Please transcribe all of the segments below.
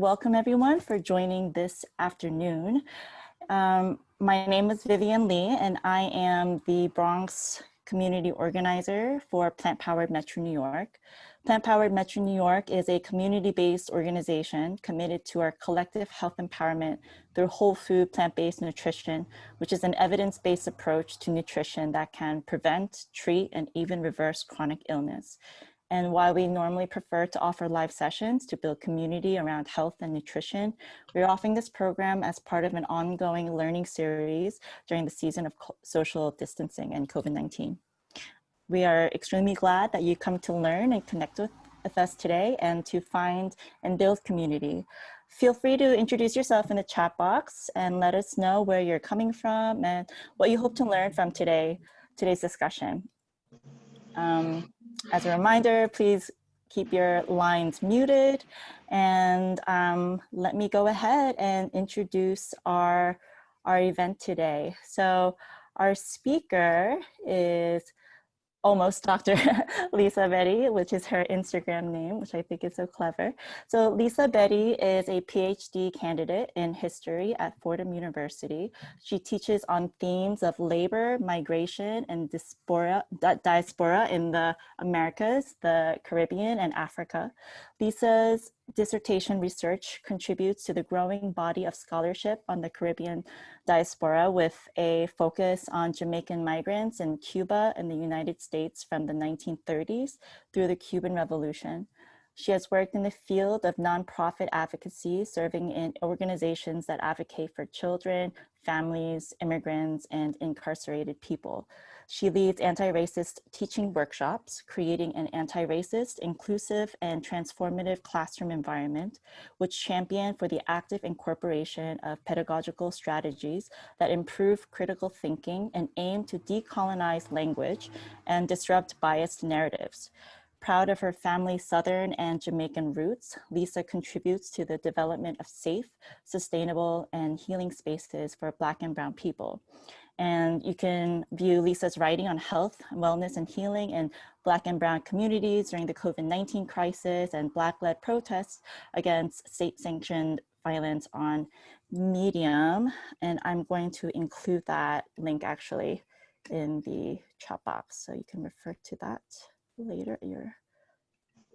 Welcome everyone for joining this afternoon. My name is Vivian Lee and I am the Bronx community organizer for Plant Powered Metro New York. Plant Powered Metro New York is a community-based organization committed to our collective health empowerment through whole food plant-based nutrition, which is an evidence-based approach to nutrition that can prevent, treat, and even reverse chronic illness. And while we normally prefer to offer live sessions to build community around health and nutrition, we're offering this program as part of an ongoing learning series during the season of social distancing and COVID-19. We are extremely glad that you come to learn and connect with us today and to find and build community. Feel free to introduce yourself in the chat box and let us know where you're coming from and what you hope to learn from today's discussion. As a reminder, please keep your lines muted, and let me go ahead and introduce our event today. So our speaker is almost Dr. Lisa Betty, which is her Instagram name, which I think is so clever. So Lisa Betty is a PhD candidate in history at Fordham University. She teaches on themes of labor, migration, and diaspora in the Americas, the Caribbean, and Africa. Lisa's dissertation research contributes to the growing body of scholarship on the Caribbean diaspora with a focus on Jamaican migrants in Cuba and the United States from the 1930s through the Cuban Revolution. She has worked in the field of nonprofit advocacy, serving in organizations that advocate for children, families, immigrants, and incarcerated people. She leads anti-racist teaching workshops, creating an anti-racist, inclusive, and transformative classroom environment, which champion for the active incorporation of pedagogical strategies that improve critical thinking and aim to decolonize language and disrupt biased narratives. Proud of her family's Southern and Jamaican roots, Lisa contributes to the development of safe, sustainable, and healing spaces for Black and Brown people. And you can view Lisa's writing on health, wellness, and healing in Black and Brown communities during the COVID-19 crisis and Black-led protests against state-sanctioned violence on Medium. And I'm going to include that link actually in the chat box, so you can refer to that later at your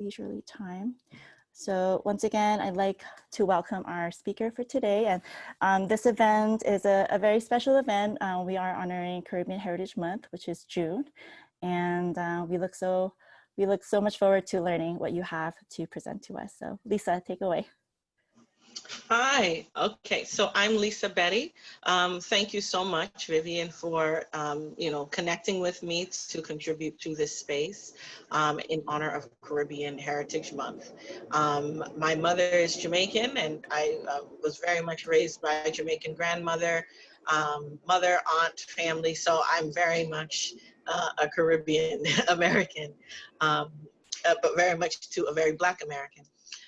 leisurely time. So once again, I'd like to welcome our speaker for today. And this event is a very special event. We are honoring Caribbean Heritage Month, which is June. And we look so much forward to learning what you have to present to us. So Lisa, take away. Hi, okay, so I'm Lisa Betty. Thank you so much, Vivian, for connecting with me to contribute to this space in honor of Caribbean Heritage Month. My mother is Jamaican, and I was very much raised by a Jamaican grandmother, mother, aunt, family, so I'm very much a Caribbean American, but very much to a very Black American.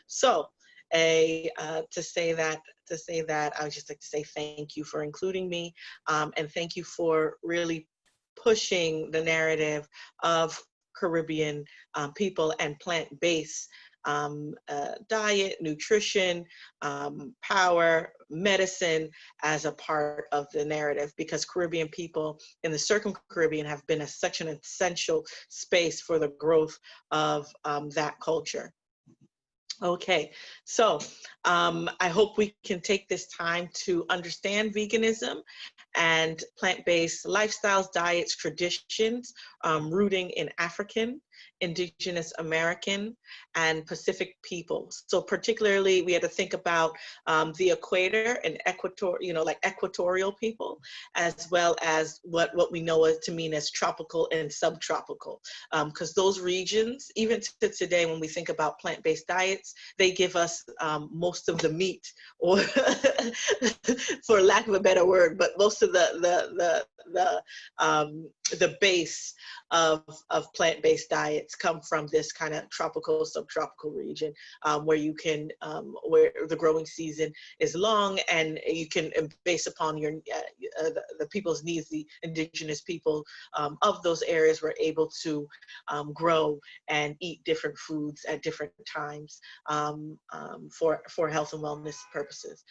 So to say that, I would just like to say thank you for including me, and thank you for really pushing the narrative of Caribbean people and plant-based diet, nutrition, power, medicine as a part of the narrative, because Caribbean people in the Circum-Caribbean have been such an essential space for the growth of that culture. Okay, so I hope we can take this time to understand veganism and plant-based lifestyles, diets, traditions, rooting in African, Indigenous American, and Pacific peoples. So particularly, we had to think about the equator and equatorial people, as well as what we know to mean as tropical and subtropical. Because those regions, even to today, when we think about plant-based diets, they give us most of the meat, or for lack of a better word, but most of the base of plant-based diets. diets come from this kind of tropical, subtropical region, where you can, where the growing season is long, and you can, based upon your the people's needs, the indigenous people of those areas were able to grow and eat different foods at different times for health and wellness purposes.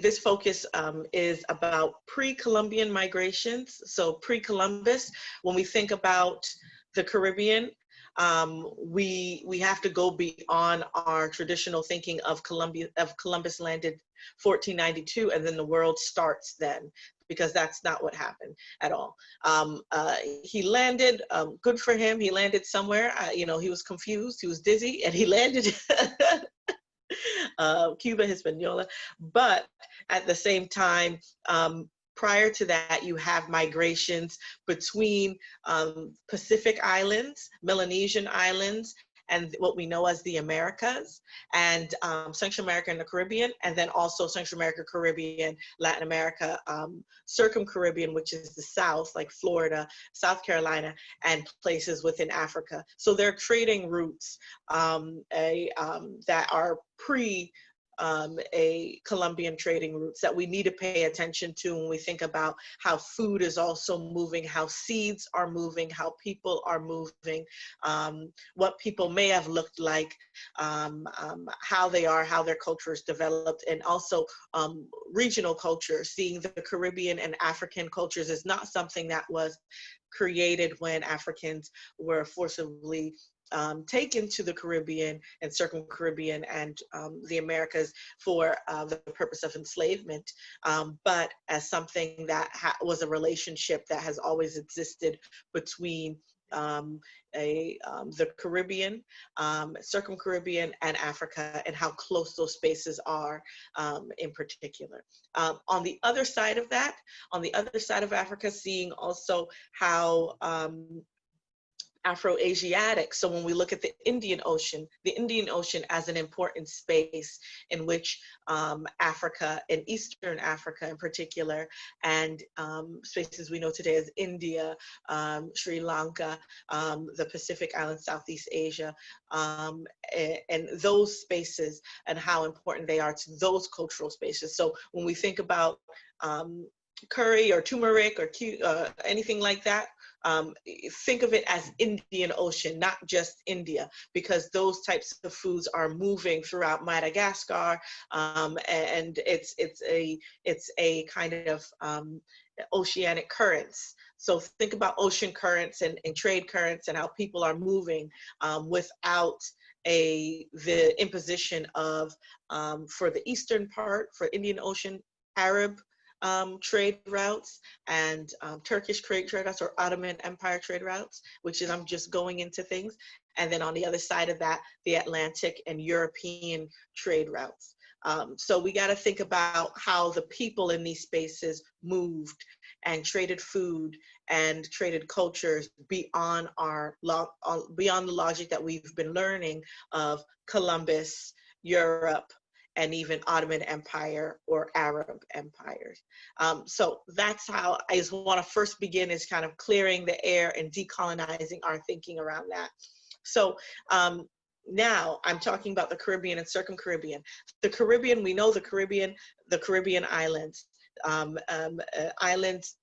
This focus is about pre-Columbian migrations. So pre-Columbus, when we think about the Caribbean, we have to go beyond our traditional thinking of Columbus landed 1492 and then the world starts then, because that's not what happened at all. He landed, good for him, he landed somewhere, you know, he was confused, he was dizzy, and he landed Cuba, Hispaniola. But at the same time, prior to that, you have migrations between Pacific Islands, Melanesian Islands, and what we know as the Americas, and Central America and the Caribbean, and then also Central America, Caribbean, Latin America, Circum-Caribbean, which is the South, like Florida, South Carolina, and places within Africa. So they're trading routes that are a Columbian trading routes that we need to pay attention to when we think about how food is also moving, how seeds are moving, how people are moving, what people may have looked like, how they are, how their culture is developed, and also regional culture. Seeing the Caribbean and African cultures is not something that was created when Africans were forcibly taken to the Caribbean and Circum-Caribbean and the Americas for the purpose of enslavement, but as something that was a relationship that has always existed between the Caribbean, Circum-Caribbean, and Africa, and how close those spaces are in particular. On the other side of that, on the other side of Africa, seeing also how Afro-Asiatic. So when we look at the Indian Ocean as an important space in which Africa and Eastern Africa in particular, and spaces we know today as India, Sri Lanka, the Pacific Islands, Southeast Asia, and those spaces and how important they are to those cultural spaces. So when we think about curry or turmeric or anything like that, think of it as Indian Ocean, not just India, because those types of foods are moving throughout Madagascar, and it's a kind of oceanic currents. So think about ocean currents and trade currents and how people are moving without the imposition of, for the eastern part, for Indian Ocean, Arab trade routes and Turkish trade routes or Ottoman Empire trade routes, which is, I'm just going into things. And then on the other side of that, the Atlantic and European trade routes. So we got to think about how the people in these spaces moved and traded food and traded cultures beyond beyond the logic that we've been learning of Columbus, Europe, and even Ottoman Empire or Arab empires. So that's how I just want to first begin, is kind of clearing the air and decolonizing our thinking around that. So now I'm talking about the Caribbean and Circum-Caribbean. The Caribbean, we know the Caribbean islands, islands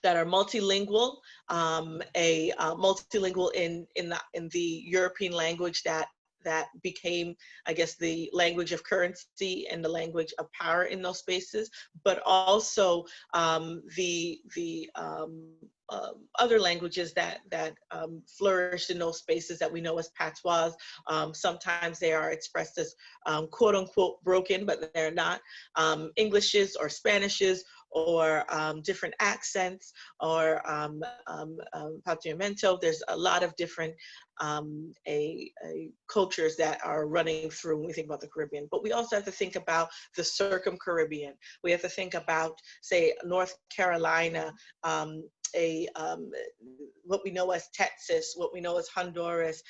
that are multilingual, multilingual in the European language that became, I guess, the language of currency and the language of power in those spaces, but also the other languages that flourished in those spaces that we know as patois. Sometimes they are expressed as quote unquote broken, but they're not. Englishes or Spanishes, or different accents, or patriamento. There's a lot of different cultures that are running through when we think about the Caribbean. But we also have to think about the Circum-Caribbean. We have to think about, say, North Carolina, what we know as Texas, what we know as Honduras,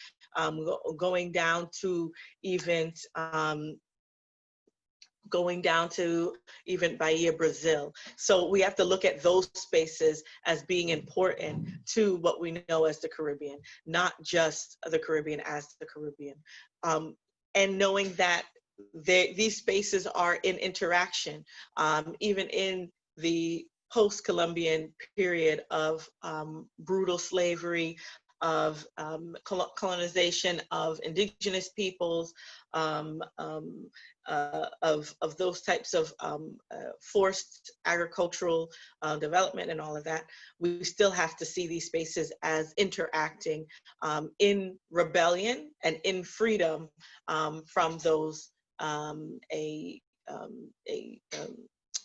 going down to even going down to even Bahia, Brazil. So we have to look at those spaces as being important to what we know as the Caribbean, not just the Caribbean as the Caribbean. And knowing that these spaces are in interaction, even in the post-Columbian period of brutal slavery, of colonization of indigenous peoples, of those types of forced agricultural development and all of that. We still have to see these spaces as interacting in rebellion and in freedom from those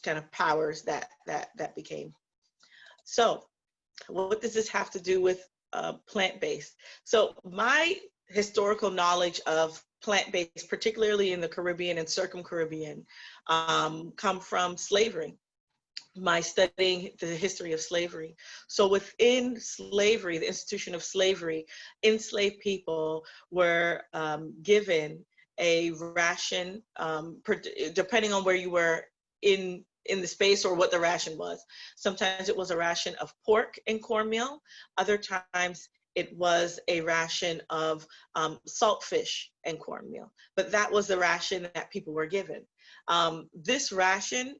kind of powers that became. So what does this have to do with plant-based? So my historical knowledge of plant-based, particularly in the Caribbean and circum-Caribbean, come from slavery. My studying the history of slavery. So within slavery, the institution of slavery, enslaved people were given a ration, depending on where you were in the space or what the ration was. Sometimes it was a ration of pork and cornmeal. Other times it was a ration of saltfish and cornmeal. But that was the ration that people were given. This ration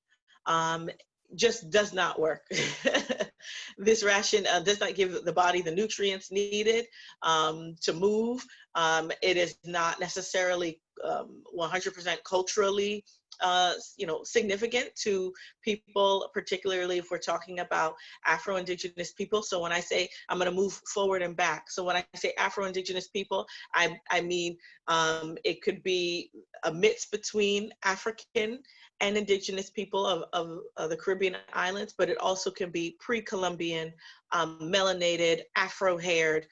just does not work. This ration does not give the body the nutrients needed to move. It is not necessarily 100% culturally significant to people, particularly if we're talking about Afro-Indigenous people. So when I say, I'm going to move forward and back. So when I say Afro-Indigenous people, I mean, it could be a mix between African and Indigenous people of the Caribbean islands, but it also can be pre-Columbian, melanated, Afro-haired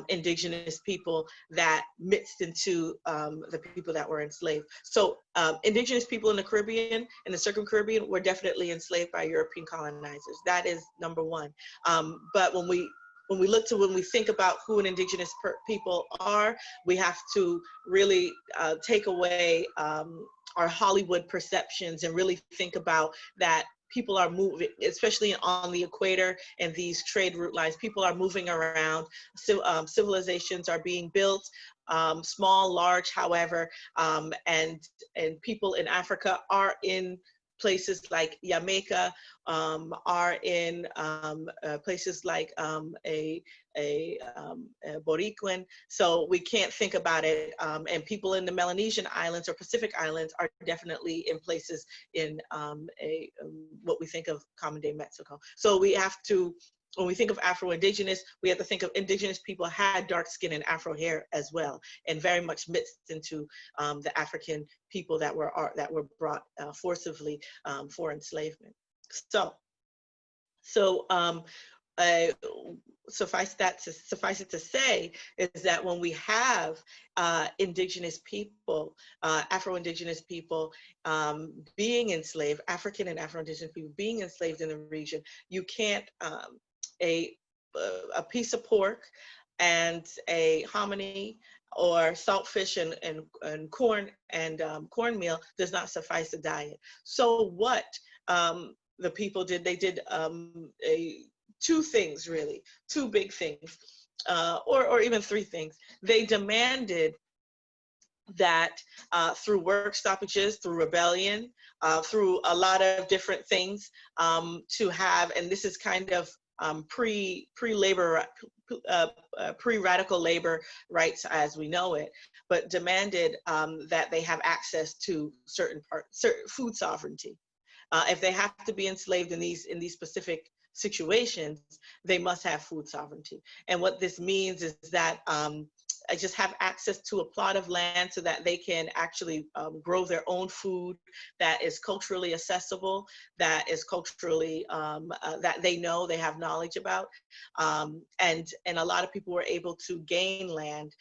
Indigenous people that mixed into the people that were enslaved. So Indigenous people in the Caribbean and the circum-Caribbean were definitely enslaved by European colonizers. That is number one. But when we think about who an Indigenous people are, we have to really take away our Hollywood perceptions and really think about that people are moving, especially on the equator and these trade route lines, people are moving around, civilizations are being built, small, large, however, and people in Africa are in places like Jamaica, are in places like a Boricuan. So we can't think about it. And people in the Melanesian islands or Pacific islands are definitely in places in what we think of common day Mexico. So we have to, when we think of Afro-Indigenous, we have to think of Indigenous people had dark skin and Afro hair as well, and very much mixed into the African people that were brought forcibly for enslavement. So suffice it to say is that when we have Indigenous people, Afro-Indigenous people being enslaved, African and Afro-Indigenous people being enslaved in the region, you can't a piece of pork and a hominy or saltfish and corn and cornmeal does not suffice a diet. So what the people did, they did two things really, two big things, or even three things. They demanded that through work stoppages, through rebellion, through a lot of different things, to have, and this is kind of pre-radical labor rights as we know it, but demanded that they have access to certain food sovereignty. If they have to be enslaved in these specific situations, they must have food sovereignty. And what this means is that I just have access to a plot of land so that they can actually grow their own food that is culturally accessible, that is culturally, that they know, they have knowledge about. And a lot of people were able to gain land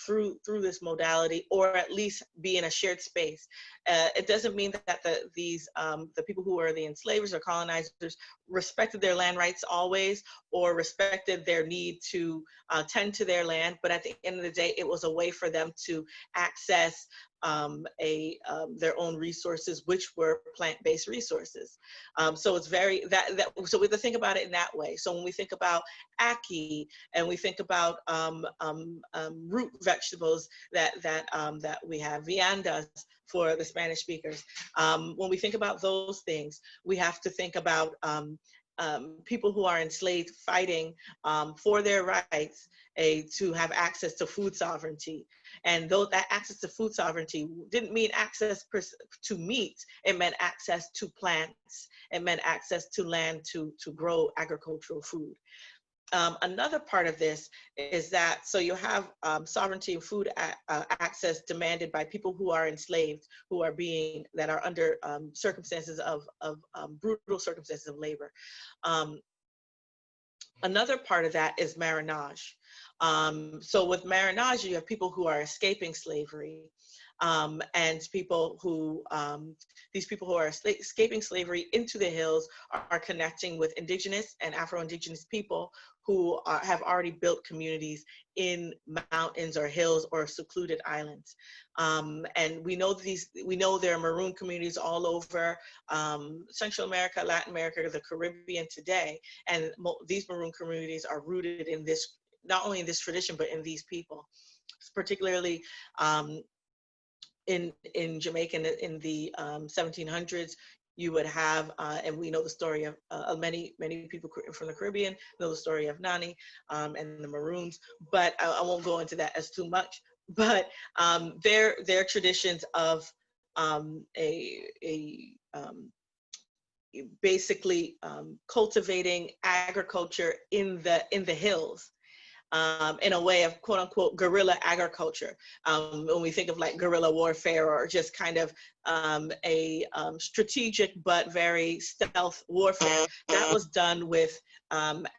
through this modality, or at least be in a shared space. It doesn't mean that the people who are the enslavers or colonizers respected their land rights always, or respected their need to tend to their land, but at the end of the day, it was a way for them to access their own resources, which were plant-based resources. So it's very, so we have to think about it in that way. So when we think about ackee and we think about root vegetables that we have, viandas for the Spanish speakers, when we think about those things, we have to think about people who are enslaved fighting for their rights to have access to food sovereignty. And though that access to food sovereignty didn't mean access to meat, it meant access to plants, it meant access to land to grow agricultural food. Another part of this is that, so you have sovereignty and food access demanded by people who are enslaved, that are under circumstances of brutal circumstances of labor. Another part of that is marriage. So with marriage, you have people who are escaping slavery, and people who, these people who are escaping slavery into the hills are connecting with indigenous and Afro-Indigenous people who have already built communities in mountains or hills or secluded islands. And we know there are maroon communities all over Central America, Latin America, the Caribbean today. And these maroon communities are rooted in this, not only in this tradition, but in these people, particularly in Jamaica in the 1700s. You would have, and we know the story of many people from the Caribbean know the story of Nani and the Maroons, but I won't go into that as too much. But their traditions of basically cultivating agriculture in the hills. In a way of quote unquote guerrilla agriculture. When we think of like guerrilla warfare or just kind of a strategic but very stealth warfare, that was done with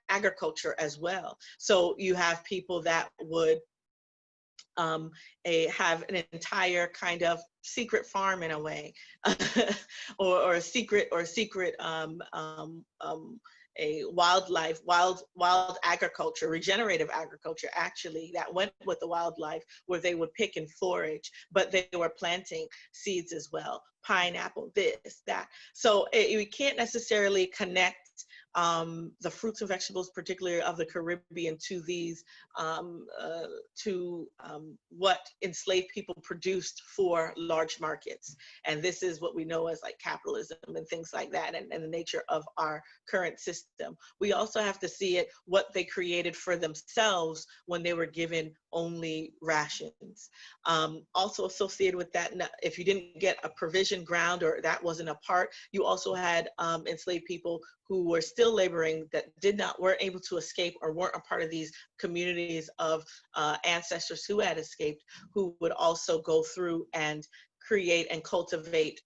agriculture as well. So you have people that would have an entire kind of secret farm in a way, or a secret a wild agriculture, regenerative agriculture, actually, that went with the wildlife, where they would pick and forage, but they were planting seeds as well, pineapple, this, that. So we can't necessarily connect the fruits and vegetables, particularly of the Caribbean, to these, what enslaved people produced for large markets. And this is what we know as like capitalism and things like that, and the nature of our current system. We also have to see it, what they created for themselves when they were given only rations. Also associated with that, if you didn't get a provision ground or that wasn't a part, you also had enslaved people who were still laboring that weren't able to escape or weren't a part of these communities of ancestors who had escaped, who would also go through and create and cultivate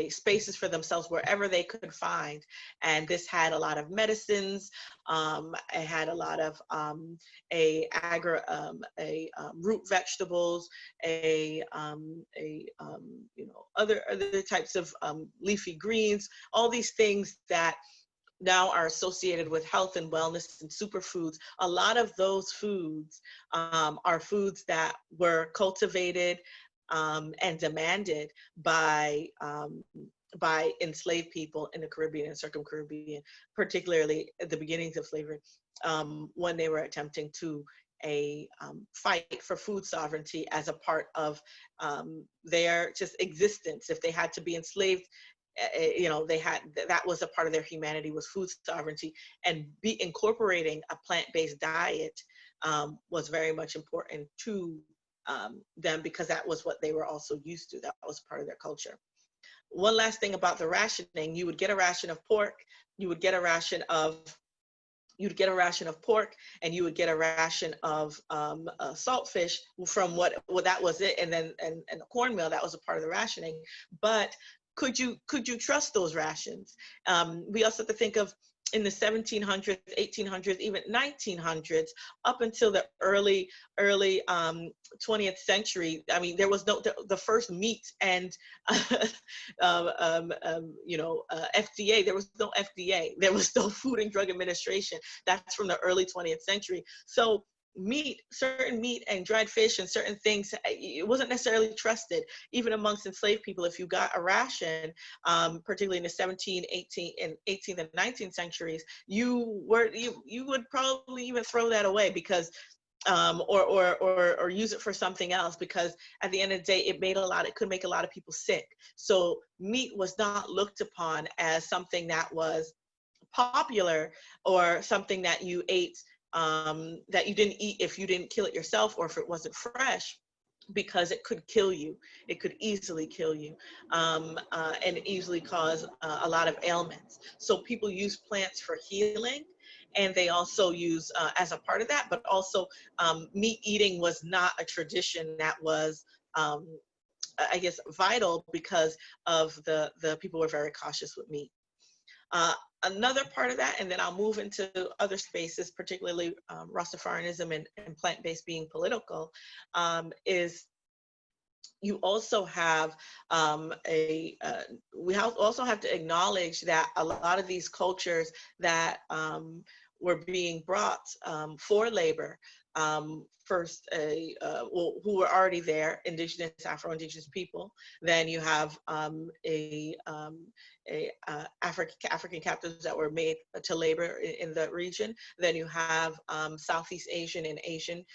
spaces for themselves wherever they could find. And this had a lot of medicines. It had a lot of root vegetables, other types of leafy greens, all these things that now are associated with health and wellness and superfoods. A lot of those foods are foods that were cultivated and demanded by enslaved people in the Caribbean and circum-Caribbean, particularly at the beginnings of slavery, when they were attempting to fight for food sovereignty as a part of their just existence. If they had to be enslaved, that was a part of their humanity, was food sovereignty, and incorporating a plant-based diet was very much important to them, because that was what they were also used to. That was part of their culture. One last thing about the rationing: you would get a ration of pork, you would get a ration of pork, and you would get a ration of saltfish from what that was it, and then and the cornmeal, that was a part of the rationing. But could you trust those rations? We also have to think of, in the 1700s, 1800s, even 1900s, up until the early 20th century. I mean, there was the first meat and FDA. There was no FDA. There was no Food and Drug Administration. That's from the early 20th century. So meat, certain meat and dried fish and certain things, it wasn't necessarily trusted. Even amongst enslaved people, if you got a ration, particularly in the 17, 18, and 18th and 19th centuries, you would probably even throw that away because or use it for something else, because at the end of the day, it could make a lot of people sick. So meat was not looked upon as something that was popular or something that you ate, that you didn't eat if you didn't kill it yourself or if it wasn't fresh, because it could kill you. It could easily kill you, and easily cause a lot of ailments. So people use plants for healing, and they also use, as a part of that, but also meat eating was not a tradition that was, I guess, vital, because of the people were very cautious with meat. Another part of that, and then I'll move into other spaces, particularly Rastafarianism and plant-based being political, is you also have also have to acknowledge that a lot of these cultures that were being brought for labor, first who were already there, indigenous, Afro-Indigenous people. Then you have African captives that were made to labor in the region. Then you have Southeast Asian and Asian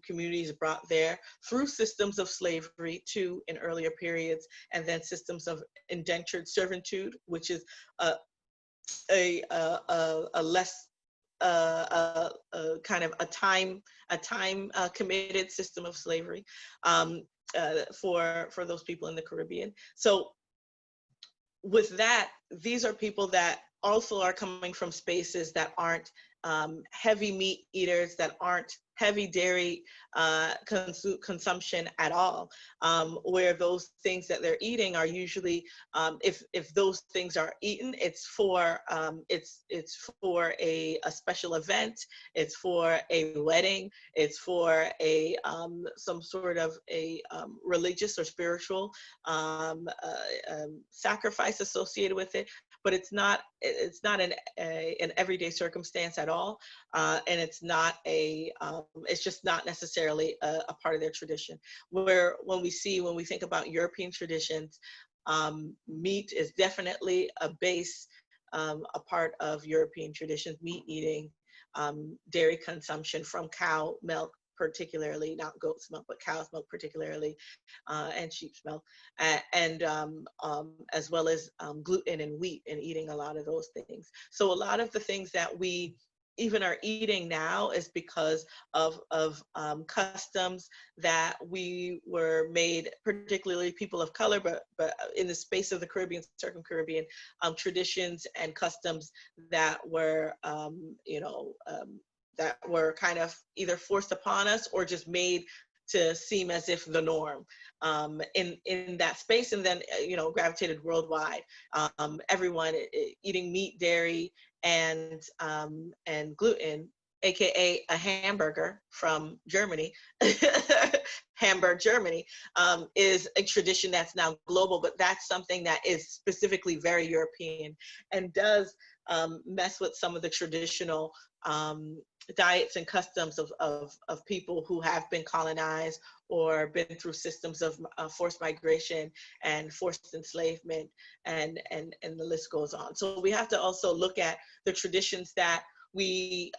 communities brought there through systems of slavery too in earlier periods, and then systems of indentured servitude, which is a less kind of a time committed system of slavery for those people in the Caribbean. So with that, these are people that also are coming from spaces that aren't heavy meat eaters, that aren't heavy dairy consumption at all, where those things that they're eating are usually, if those things are eaten, it's for a special event, it's for a wedding, it's for a some sort of a religious or spiritual sacrifice associated with it. But it's not an everyday circumstance at all, and it's not it's just not necessarily a part of their tradition. Where when we think about European traditions, meat is definitely a base, a part of European traditions. Meat eating, dairy consumption from cow milk, particularly, not goat's milk, but cow's milk particularly, and sheep's milk, and as well as gluten and wheat, and eating a lot of those things. So a lot of the things that we even are eating now is because of customs that we were made, particularly people of color, but in the space of the Caribbean, circum-Caribbean, traditions and customs that were, that were kind of either forced upon us or just made to seem as if the norm in that space, and then gravitated worldwide. Everyone eating meat, dairy, and gluten, aka a hamburger from Germany, Hamburg, Germany, is a tradition that's now global, but that's something that is specifically very European and does mess with some of the traditional diets and customs of people who have been colonized or been through systems of forced migration and forced enslavement, and the list goes on. So we have to also look at the traditions that we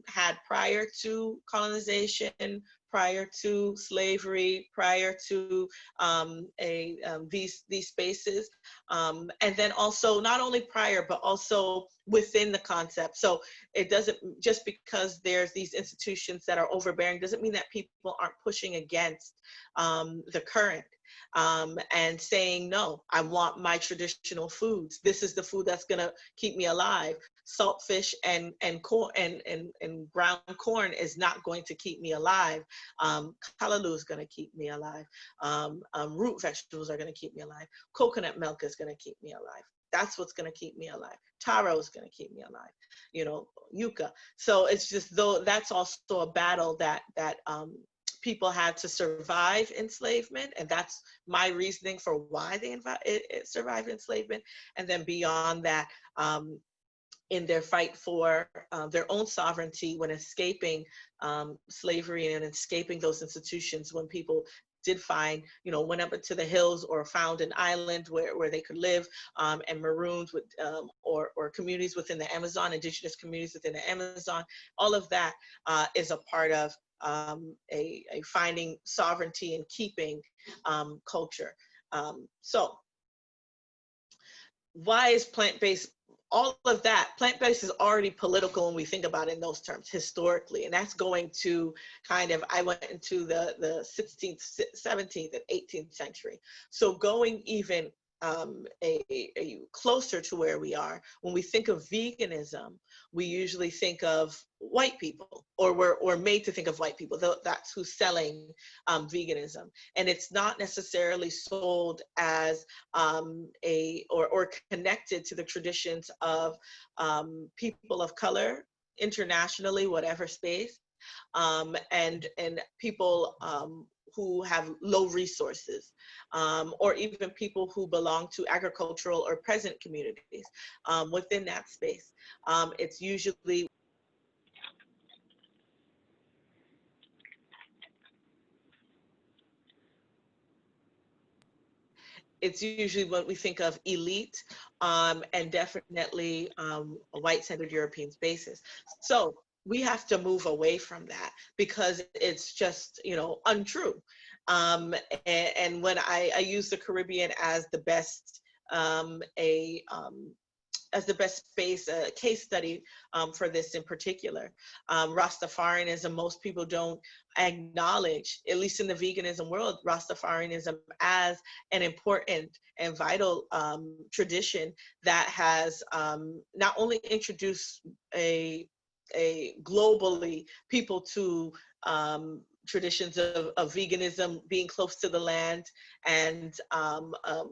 had prior to colonization, prior to slavery, prior to these spaces, and then also not only prior, but also within the concept. So it doesn't, just because there's these institutions that are overbearing, doesn't mean that people aren't pushing against the current. And saying, no, I want my traditional foods. This is the food that's gonna keep me alive. Salt fish and corn and ground corn is not going to keep me alive. Callaloo is gonna keep me alive. Root vegetables are gonna keep me alive. Coconut milk is gonna keep me alive. That's what's gonna keep me alive. Taro is gonna keep me alive. Yucca. So it's just, though, that's also a battle that people had to survive enslavement, and that's my reasoning for why they survived enslavement. And then beyond that, in their fight for their own sovereignty when escaping slavery and escaping those institutions, when people did find, went up into the hills or found an island where they could live, and marooned with, or communities within the Amazon, indigenous communities within the Amazon. All of that is a part of a finding sovereignty and keeping culture. So why is plant-based? All of that, plant-based is already political when we think about it in those terms historically, and that's going to kind of, I went into the 16th, 17th, and 18th century. So going even a closer to where we are, when we think of veganism, we usually think of white people, or we're made to think of white people. That's who's selling veganism, and it's not necessarily sold as or connected to the traditions of people of color internationally, whatever space, and people who have low resources, or even people who belong to agricultural or peasant communities within that space. It's usually what we think of elite, and definitely white-centered European spaces. So we have to move away from that because it's just, untrue. And when I use the Caribbean as the best, as the best space, case study for this in particular. Rastafarianism, most people don't acknowledge, at least in the veganism world, Rastafarianism as an important and vital tradition that has not only introduced a globally people to traditions of veganism, being close to the land, and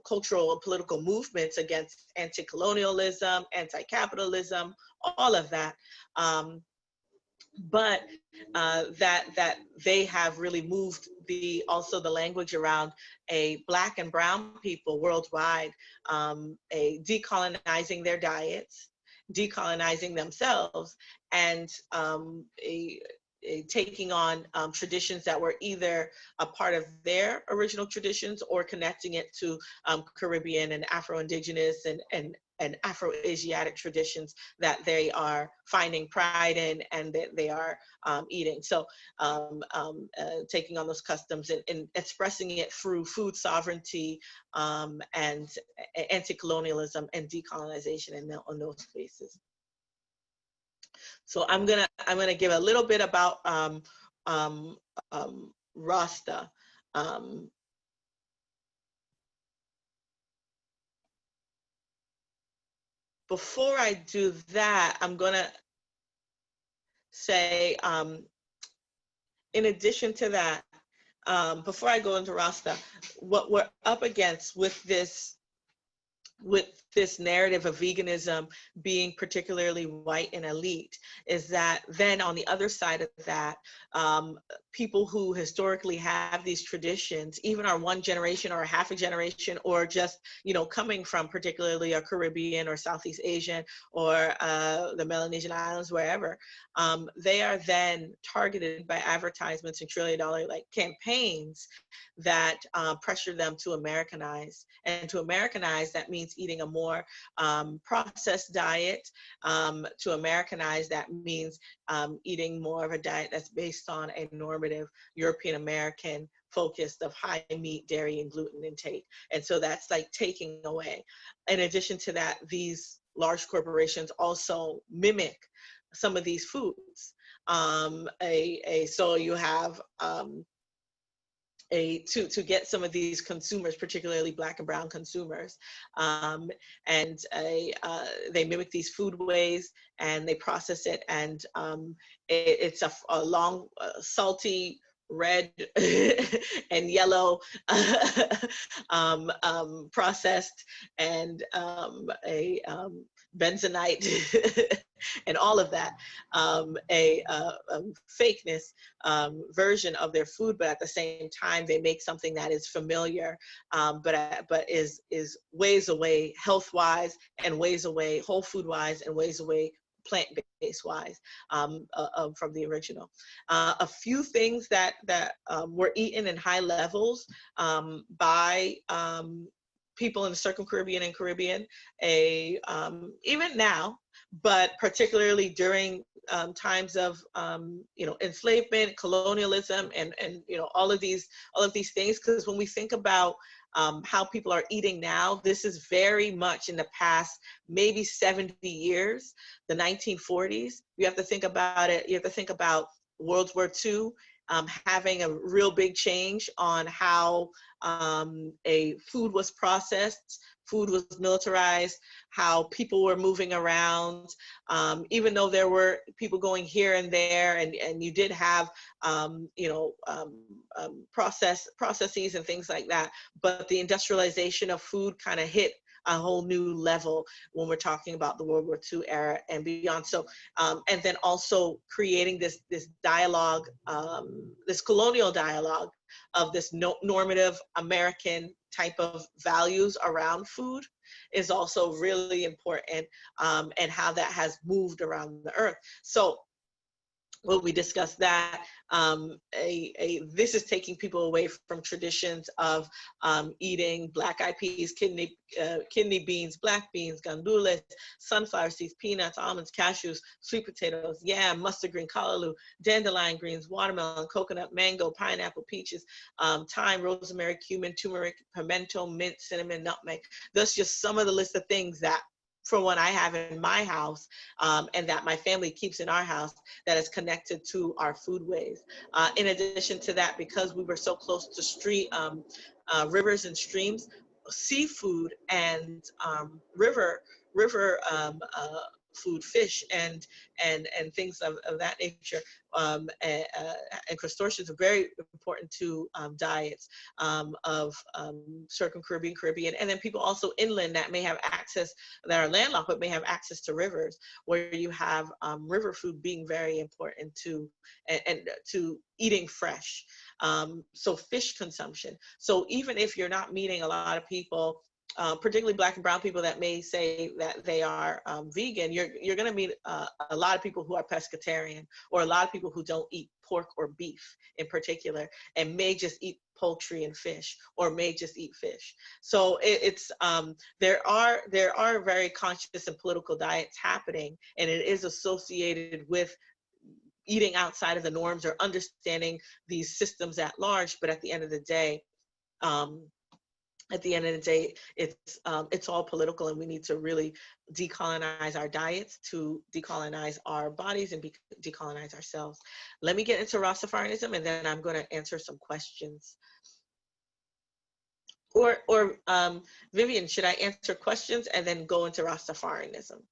cultural and political movements against anti-colonialism, anti-capitalism, all of that. But that they have really moved also the language around a Black and brown people worldwide, decolonizing their diets, decolonizing themselves, and taking on traditions that were either a part of their original traditions or connecting it to Caribbean and Afro-Indigenous and Afro-Asiatic traditions that they are finding pride in and that they are eating. So taking on those customs and expressing it through food sovereignty and anti-colonialism and decolonization in those spaces. So I'm gonna give a little bit about Rasta. Before I do that, I'm gonna say, in addition to that, before I go into Rasta, what we're up against with this narrative of veganism being particularly white and elite is that then on the other side of that, people who historically have these traditions, even are one generation or a half a generation, or just, coming from particularly a Caribbean or Southeast Asian or the Melanesian Islands, wherever, they are then targeted by advertisements and trillion-dollar like campaigns that pressure them to Americanize. And to Americanize, that means eating a more processed diet. To Americanize, that means eating more of a diet that's based on a normative European American focused of high meat, dairy, and gluten intake. And so that's like taking away. In addition to that, these large corporations also mimic some of these foods. So you have to get some of these consumers, particularly Black and brown consumers, and they mimic these food ways and they process it, and it's a long, salty, red and yellow processed and bentonite, and all of that, a fakeness version of their food, but at the same time they make something that is familiar, but is ways away health-wise, and ways away whole food-wise, and ways away plant-based wise from the original. A few things that were eaten in high levels by people in the Circum-Caribbean and Caribbean, even now, but particularly during times of enslavement, colonialism, and all of these things. Because when we think about how people are eating now, this is very much in the past, maybe 70 years, the 1940s. You have to think about it. You have to think about World War II. Having a real big change on how a food was processed, food was militarized, how people were moving around, even though there were people going here and there, and you did have processes and things like that, but the industrialization of food kind of hit a whole new level when we're talking about the World War II era and beyond. So, and then also creating this dialogue, this colonial dialogue of this normative American type of values around food is also really important, and how that has moved around the earth. So when we discuss that, this is taking people away from traditions of eating black-eyed peas, kidney beans, black beans, gandules, sunflower seeds, peanuts, almonds, cashews, sweet potatoes, yam, mustard green, callaloo, dandelion greens, watermelon, coconut, mango, pineapple, peaches, thyme, rosemary, cumin, turmeric, pimento, mint, cinnamon, nutmeg. That's just some of the list of things that, for what I have in my house, and that my family keeps in our house, that is connected to our foodways. In addition to that, because we were so close to rivers and streams, seafood and river food, fish and things of that nature, and crustaceans are very important to diets of Circum-Caribbean, Caribbean, and then people also inland that may have access, that are landlocked, but may have access to rivers, where you have river food being very important to, and to eating fresh. So fish consumption. So even if you're not meeting a lot of people, particularly Black and brown people that may say that they are vegan, you're going to meet a lot of people who are pescatarian, or a lot of people who don't eat pork or beef in particular, and may just eat poultry and fish, or may just eat fish. So there are very conscious and political diets happening, and it is associated with eating outside of the norms, or understanding these systems at large. But at the end of the day, it's all political, and we need to really decolonize our diets to decolonize our bodies and decolonize ourselves. Let me get into Rastafarianism, and then I'm going to answer some questions. Or Vivian, should I answer questions and then go into Rastafarianism?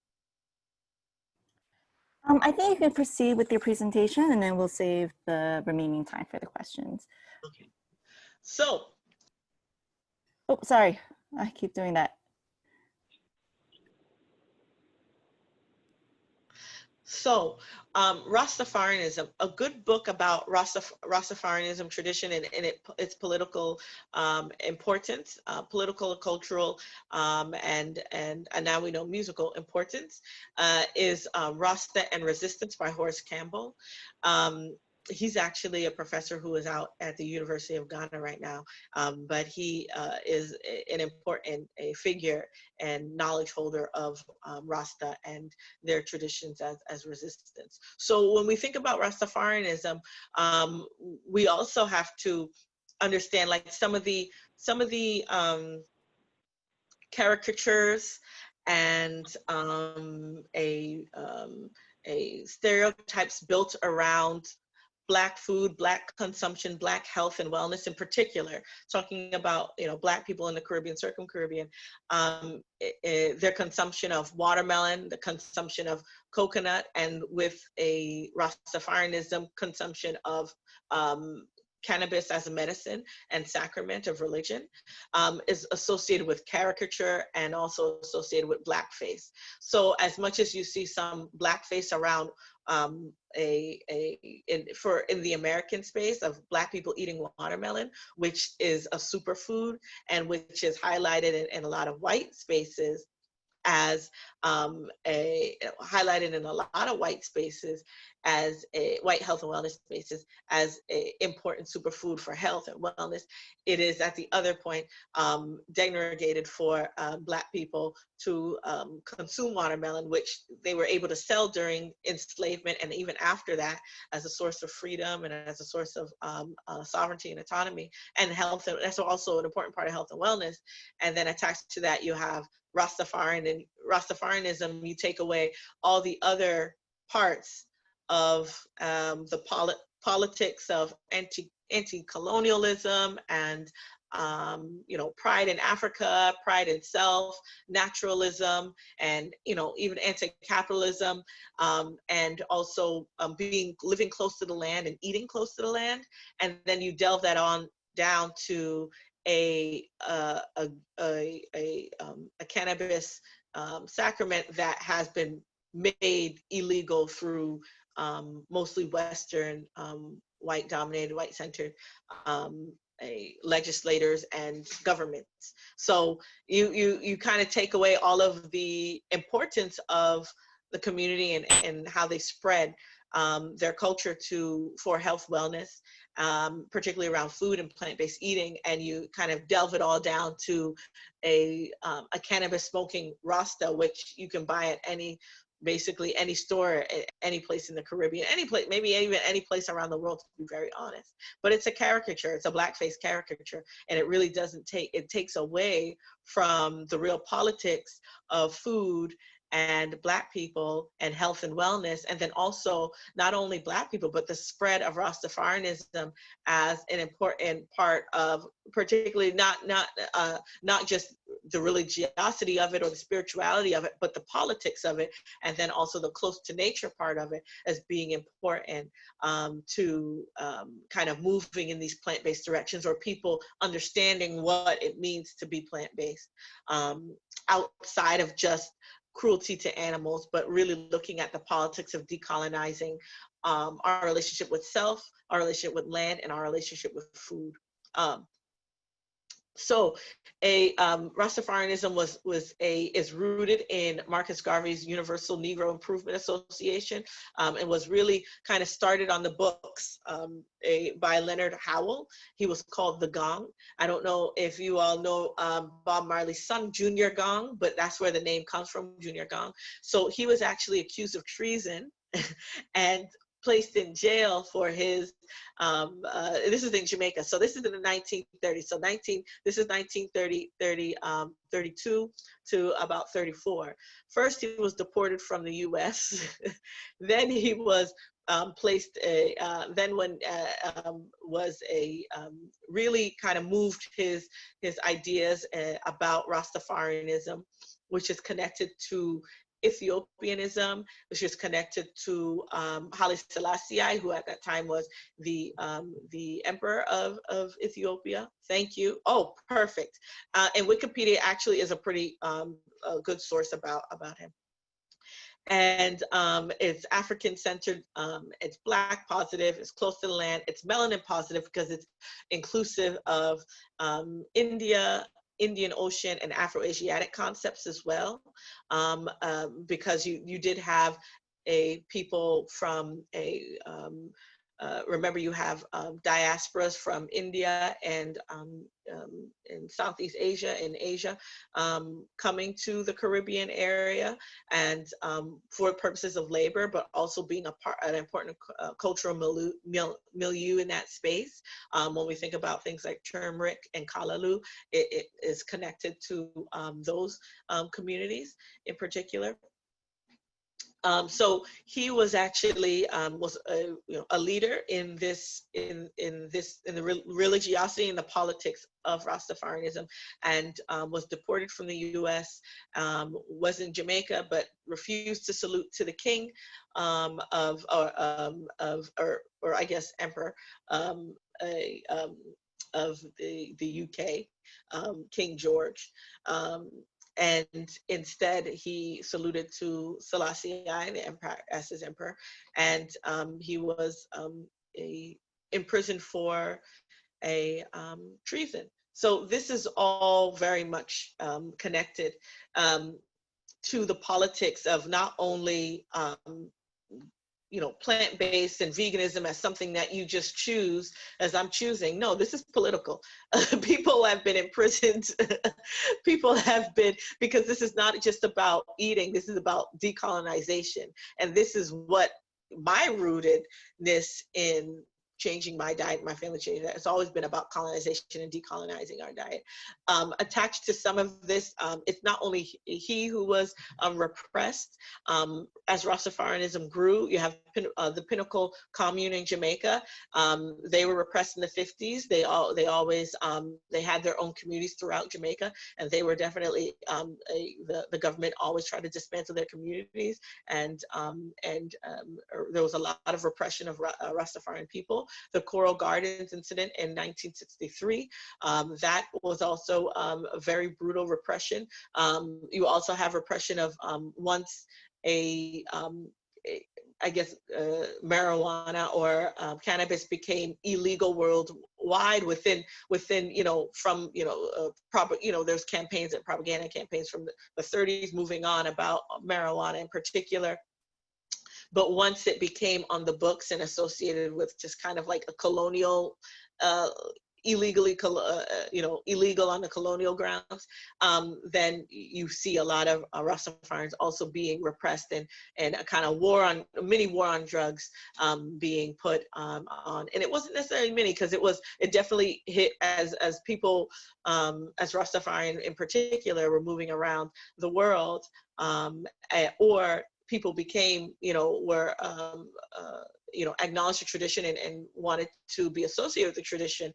I think you can proceed with your presentation, and then we'll save the remaining time for the questions. Okay. So, oh, sorry, I keep doing that. So, Rastafarianism, a good book about Rastafarianism tradition and its political importance, political, cultural, and now we know musical importance, is Rasta and Resistance by Horace Campbell. He's actually a professor who is out at the University of Ghana right now, but he is an important figure and knowledge holder of Rasta and their traditions as resistance. So when we think about Rastafarianism, we also have to understand, like, some of the caricatures and stereotypes built around Black food, Black consumption, Black health and wellness in particular, talking about, Black people in the Caribbean, Circum-Caribbean, their consumption of watermelon, the consumption of coconut, and with a Rastafarianism consumption of cannabis as a medicine and sacrament of religion, is associated with caricature and also associated with blackface. So as much as you see some blackface around in the American space of Black people eating watermelon, which is a superfood and which is highlighted in a lot of white spaces as highlighted in a lot of white spaces as a white health and wellness spaces as a important superfood for health and wellness, it is at the other point degraded for Black people to consume watermelon, which they were able to sell during enslavement and even after that as a source of freedom and as a source of sovereignty and autonomy and health. And that's also an important part of health and wellness. And then attached to that, you have Rastafarianism. You take away all the other parts of the politics of anti-colonialism and pride in Africa, pride in self, naturalism, and even anti-capitalism, and also living close to the land and eating close to the land, and then you delve that on down to a cannabis sacrament that has been made illegal through mostly Western, white-dominated, white-centered legislators and governments. So you kind of take away all of the importance of the community and how they spread their culture for health wellness, particularly around food and plant-based eating, and you kind of delve it all down to a cannabis smoking Rasta, which you can buy at basically any store, any place in the Caribbean, any place, maybe even any place around the world, to be very honest. But it's a caricature, it's a blackface caricature, and it really it takes away from the real politics of food and Black people and health and wellness, and then also not only Black people, but the spread of Rastafarianism as an important part of, particularly not just the religiosity of it or the spirituality of it, but the politics of it, and then also the close to nature part of it as being important to kind of moving in these plant-based directions, or people understanding what it means to be plant-based outside of just cruelty to animals, but really looking at the politics of decolonizing our relationship with self, our relationship with land, and our relationship with food. So Rastafarianism is rooted in Marcus Garvey's Universal Negro Improvement Association, and was really kind of started on the books by Leonard Howell. He was called the Gong. I don't know if you all know Bob Marley's son, Junior Gong, but that's where the name comes from, Junior Gong. So he was actually accused of treason and placed in jail for his, this is in Jamaica. So this is in the 1930s. So this is 32 to about 34. First, he was deported from the US. Then he was placed, then when really kind of moved his ideas about Rastafarianism, which is connected to Ethiopianism, which is connected to Haile Selassie, who at that time was the emperor of Ethiopia. Thank you. Oh, perfect. And Wikipedia actually is a pretty a good source about him. And it's African centered, it's Black positive, it's close to the land, it's melanin positive because it's inclusive of Indian Ocean and Afro-Asiatic concepts as well, because you did have people from remember you have diasporas from India and in Southeast Asia and Asia coming to the Caribbean area, and for purposes of labor, but also being an important cultural milieu in that space. When we think about things like turmeric and kalaloo, it is connected to those communities in particular. So he was actually a leader in the religiosity and the politics of Rastafarianism, and was deported from the U.S. Was in Jamaica, but refused to salute to the king or I guess emperor of the UK, King George. And instead, he saluted to Selassie I, the empire, as his emperor, and he was imprisoned for a treason. So this is all very much connected to the politics of not only plant-based and veganism as something that you just choose, as I'm choosing. No, this is political. People have been imprisoned. People have been, because this is not just about eating, this is about decolonization. And this is what my rootedness in changing my diet, my family changed that. It's always been about colonization and decolonizing our diet. Attached to some of this, it's not only he who was repressed. As Rastafarianism grew, you have the Pinnacle Commune in Jamaica. They were repressed in the 50s. They always had their own communities throughout Jamaica, and they were definitely the government always tried to dismantle their communities, and there was a lot of repression of Rastafarian people. The Coral Gardens incident in 1963, that was also a very brutal repression. You also have repression of once marijuana or cannabis became illegal worldwide within there's campaigns and propaganda campaigns from the 30s moving on about marijuana in particular. But once it became on the books and associated with just kind of like a colonial, illegal on the colonial grounds, then you see a lot of Rastafarians also being repressed and a kind of mini war on drugs being put on. And it wasn't necessarily mini, because it definitely hit as people, as Rastafarian in particular, were moving around the world, or people became, acknowledged the tradition and wanted to be associated with the tradition,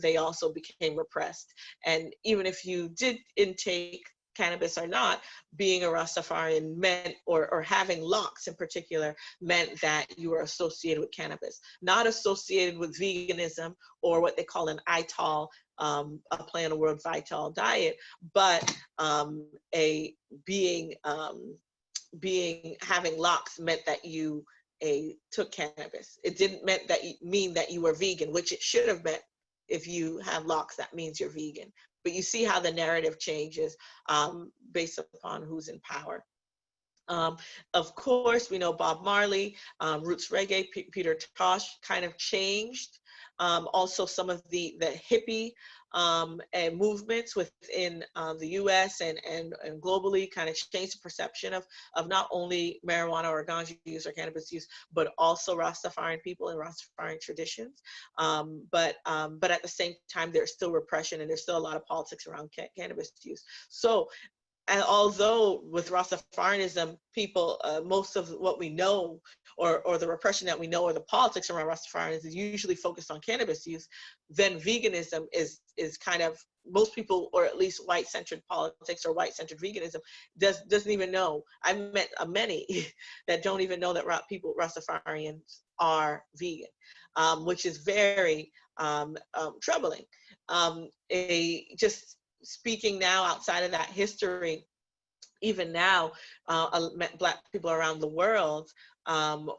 they also became repressed. And even if you did intake cannabis or not, being a Rastafarian meant, or having locks in particular, meant that you were associated with cannabis, not associated with veganism or what they call an ITAL, a play on the word vital diet, but having locks meant that you took cannabis. It didn't mean that you were vegan, which it should have meant. If you have locks, that means you're vegan. But you see how the narrative changes based upon who's in power. Of course, we know Bob Marley, roots reggae, Peter Tosh kind of changed. Also, some of the hippie and movements within the U.S. and globally kind of changed the perception of not only marijuana or ganja use or cannabis use, but also Rastafarian people and Rastafarian traditions. But at the same time, there's still repression and there's still a lot of politics around cannabis use. So, and although with Rastafarianism, people, most of what we know or the repression that we know or the politics around Rastafarianism is usually focused on cannabis use, then veganism is kind of, most people, or at least white-centered politics or white-centered veganism, doesn't even know. I've met many that don't even know that Rastafarians are vegan, which is very troubling. Just speaking now outside of that history, even now, Black people around the world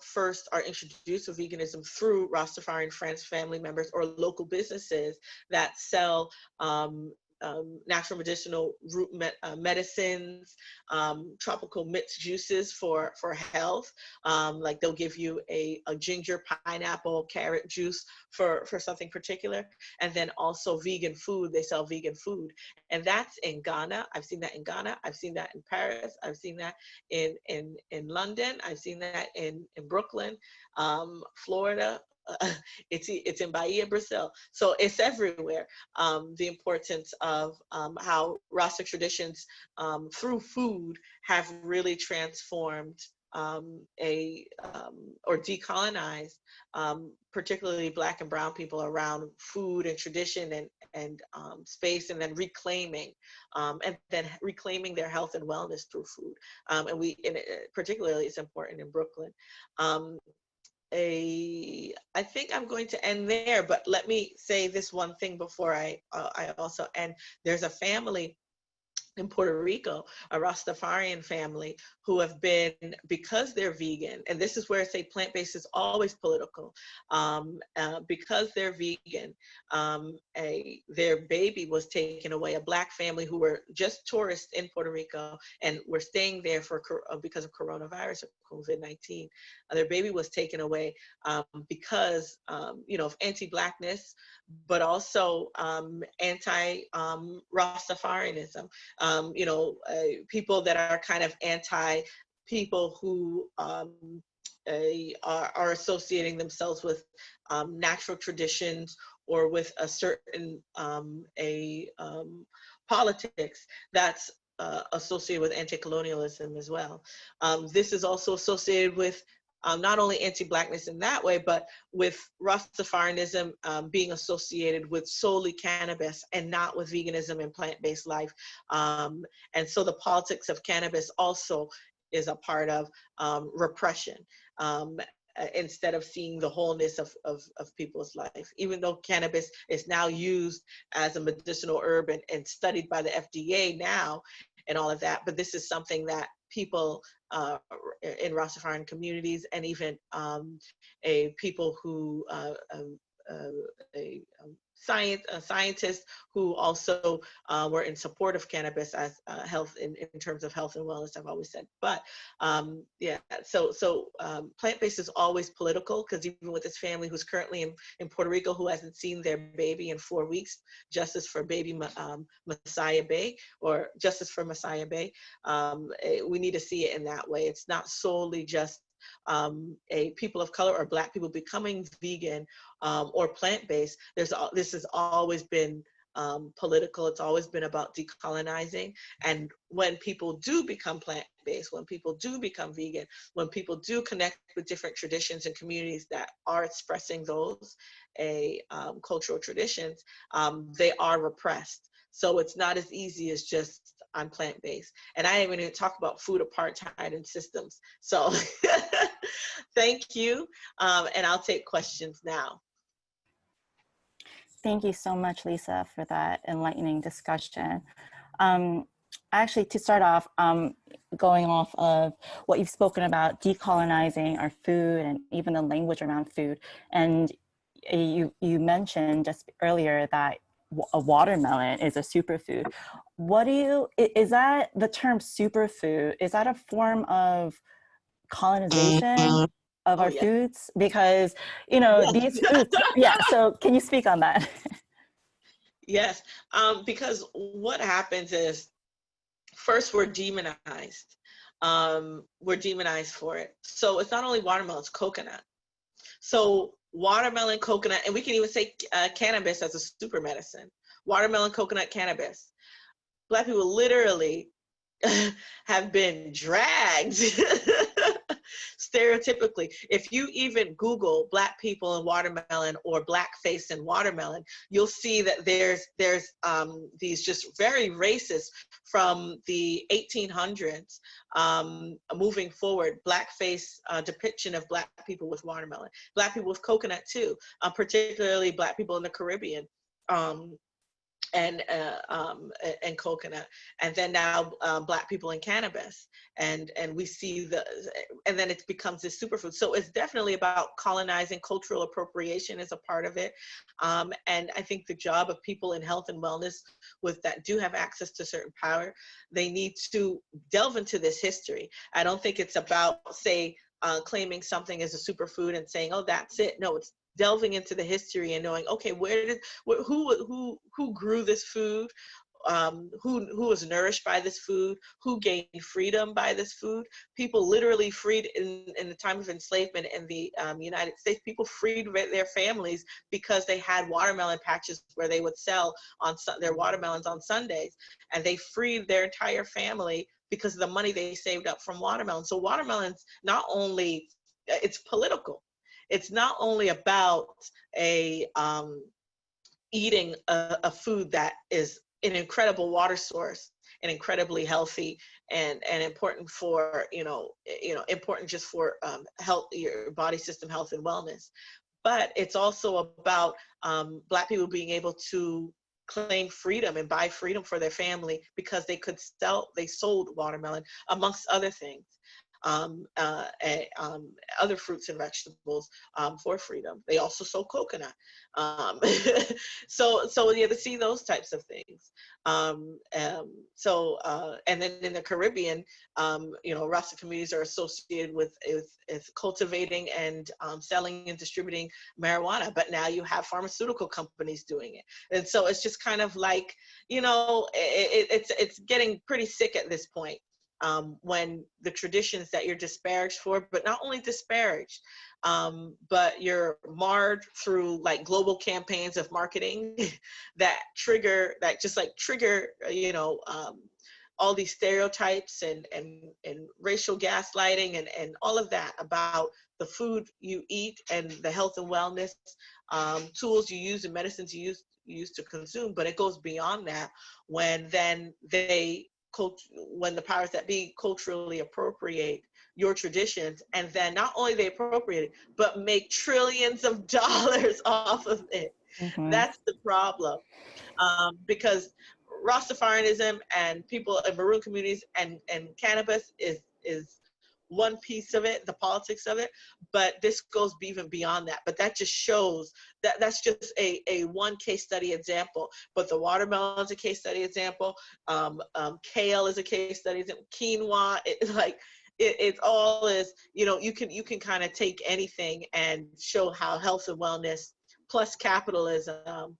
first are introduced to veganism through Rastafarian friends, family members, or local businesses that sell natural medicinal root medicines, tropical mixed juices for health. Like they'll give you a ginger, pineapple, carrot juice for something particular. And then also vegan food, they sell vegan food. And that's in Ghana. I've seen that in Ghana. I've seen that in Paris. I've seen that in London. I've seen that in Brooklyn, Florida. It's in Bahia, Brazil. So it's everywhere. The importance of how Rasta traditions through food have really transformed or decolonized, particularly Black and Brown people around food and tradition and space, and then reclaiming their health and wellness through food. And particularly it's important in Brooklyn. I think I'm going to end there, but let me say this one thing before I also end. There's a family in Puerto Rico, a Rastafarian family, who have been, because they're vegan, and this is where I say plant-based is always political, because they're vegan, their baby was taken away, a Black family who were just tourists in Puerto Rico and were staying there because of coronavirus or COVID-19. Their baby was taken away because, of anti-Blackness, but also anti-Rastafarianism. People that are kind of anti people who are associating themselves with natural traditions or with a certain politics that's associated with anti-colonialism as well. This is also associated with not only anti-Blackness in that way, but with Rastafarianism being associated with solely cannabis and not with veganism and plant-based life. And so the politics of cannabis also is a part of repression, instead of seeing the wholeness of people's life. Even though cannabis is now used as a medicinal herb and studied by the FDA now and all of that, but this is something that people in Rastafarian communities and even people who scientists who also were in support of cannabis as health in terms of health and wellness, I've always said. But so plant-based is always political, because even with this family who's currently in Puerto Rico, who hasn't seen their baby in 4 weeks, justice for baby Messiah Bay, or justice for Messiah Bay, we need to see it in that way. It's not solely just a people of color or Black people becoming vegan or plant-based. This has always been political. It's always been about decolonizing. And when people do become plant-based, when people do become vegan, when people do connect with different traditions and communities that are expressing those cultural traditions, they are repressed. So it's not as easy as just I'm plant-based. And I didn't even talk about food apartheid and systems. So thank you. And I'll take questions now. Thank you so much, Lisa, for that enlightening discussion. Actually, to start off, going off of what you've spoken about, decolonizing our food and even the language around food. And you mentioned just earlier that a watermelon is a superfood. Is that the term superfood, is that a form of colonization of our foods? Because, Yes. these foods, yeah, so can you speak on that? Yes, because what happens is, first we're demonized. We're demonized for it. So it's not only watermelon, it's coconut. So watermelon, coconut, and we can even say cannabis as a super medicine. Watermelon, coconut, cannabis. Black people literally have been dragged stereotypically. If you even Google Black people and watermelon or blackface and watermelon, you'll see that there's these just very racist from the 1800s moving forward, blackface depiction of Black people with watermelon, Black people with coconut too, particularly Black people in the Caribbean. And coconut, and then now Black people in cannabis, and we see and then it becomes this superfood. So it's definitely about colonizing. Cultural appropriation is a part of it, and I think the job of people in health and wellness that do have access to certain power, they need to delve into this history. I don't think it's about, say, claiming something as a superfood and saying, oh, that's it. No, it's delving into the history and knowing, okay, who grew this food, who was nourished by this food, who gained freedom by this food. People literally freed in the time of enslavement in the United States. People freed their families because they had watermelon patches where they would sell their watermelons on Sundays, and they freed their entire family because of the money they saved up from watermelon. So watermelons, not only, it's political. It's not only about eating a food that is an incredible water source and incredibly healthy and important for, important just for health, your body system health and wellness. But it's also about Black people being able to claim freedom and buy freedom for their family because they sold watermelon amongst other things, other fruits and vegetables for freedom. They also sold coconut. So you have to see those types of things. And then in the Caribbean, Rasta communities are associated with cultivating and selling and distributing marijuana, but now you have pharmaceutical companies doing it. And so it's just kind of like, it's getting pretty sick at this point. When the traditions that you're disparaged for, but not only disparaged, but you're marred through like global campaigns of marketing that trigger, all these stereotypes and racial gaslighting and all of that about the food you eat and the health and wellness tools you use and medicines you use to consume. But it goes beyond that when the powers that be culturally appropriate your traditions, and then not only they appropriate it, but make trillions of dollars off of it. Mm-hmm. That's the problem. Because Rastafarianism and people in maroon communities and cannabis is one piece of it, the politics of it, but this goes even beyond that. But that just shows that's just a one case study example. But the watermelon is a case study example. Kale is a case study example. Quinoa, it all is, you can kind of take anything and show how health and wellness plus capitalism